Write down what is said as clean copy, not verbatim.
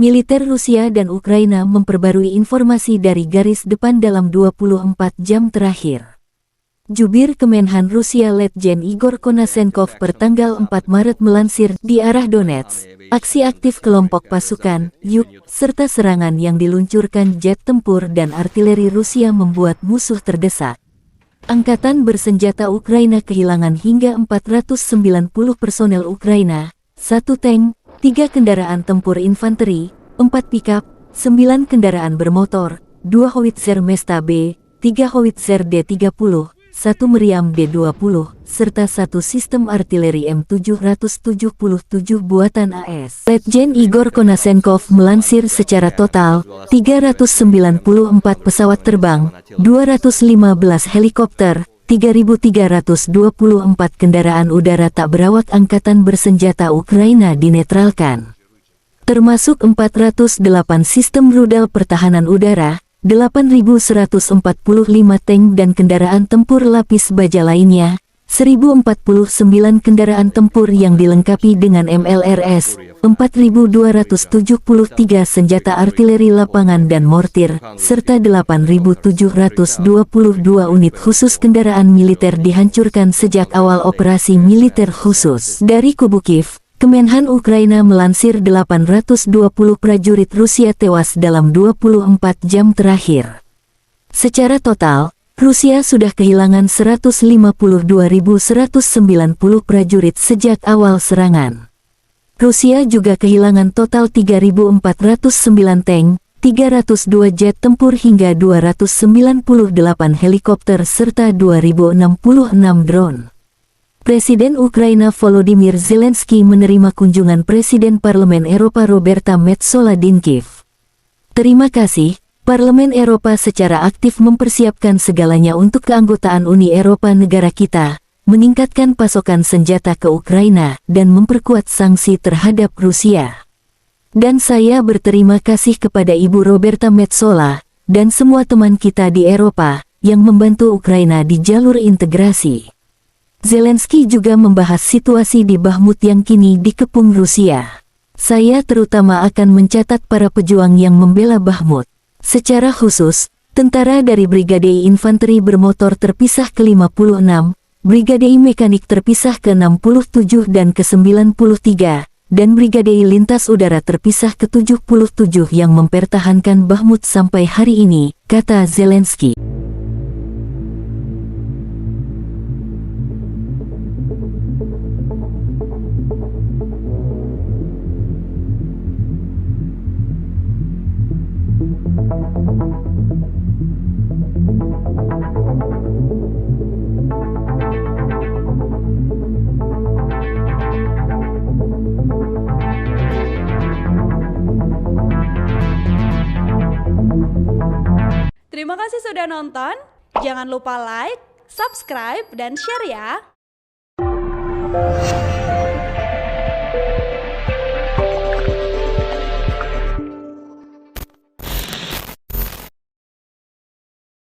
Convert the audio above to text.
militer Rusia dan Ukraina memperbarui informasi dari garis depan dalam 24 jam terakhir. Jubir Kemenhan Rusia Letjen Igor Konasenkov pertanggal 4 Maret melansir di arah Donetsk, aksi aktif kelompok pasukan, Yuk, serta serangan yang diluncurkan jet tempur dan artileri Rusia membuat musuh terdesak. Angkatan bersenjata Ukraina kehilangan hingga 490 personel Ukraina, 1 tank, 3 kendaraan tempur infanteri, 4 pickup, 9 kendaraan bermotor, 2 howitzer Mesta B, 3 howitzer D-30, 1 meriam D-20, serta 1 sistem artileri M777 buatan AS. Letjen Igor Konasenkov melansir secara total, 394 pesawat terbang, 215 helikopter, 3.324 kendaraan udara tak berawak angkatan bersenjata Ukraina dinetralkan. Termasuk 408 sistem rudal pertahanan udara, 8.145 tank dan kendaraan tempur lapis baja lainnya, 1.049 kendaraan tempur yang dilengkapi dengan MLRS, 4.273 senjata artileri lapangan dan mortir, serta 8.722 unit khusus kendaraan militer dihancurkan sejak awal operasi militer khusus. Dari kubu Kiev, Kemenhan Ukraina melansir 820 prajurit Rusia tewas dalam 24 jam terakhir. Secara total, Rusia sudah kehilangan 152.190 prajurit sejak awal serangan. Rusia juga kehilangan total 3.409 tank, 302 jet tempur hingga 298 helikopter serta 2.066 drone. Presiden Ukraina Volodymyr Zelensky menerima kunjungan Presiden Parlemen Eropa Roberta Metsola di Kiev. Terima kasih, Parlemen Eropa secara aktif mempersiapkan segalanya untuk keanggotaan Uni Eropa negara kita, meningkatkan pasokan senjata ke Ukraina, dan memperkuat sanksi terhadap Rusia. Dan saya berterima kasih kepada Ibu Roberta Metsola, dan semua teman kita di Eropa, yang membantu Ukraina di jalur integrasi. Zelensky juga membahas situasi di Bakhmut yang kini dikepung Rusia. Saya terutama akan mencatat para pejuang yang membela Bakhmut. Secara khusus, tentara dari Brigade Infanteri Bermotor terpisah ke-56, Brigade Mekanik terpisah ke-67 dan ke-93, dan Brigade Lintas Udara terpisah ke-77 yang mempertahankan Bakhmut sampai hari ini, kata Zelensky. Terima kasih sudah nonton. Jangan lupa like, subscribe, dan share ya.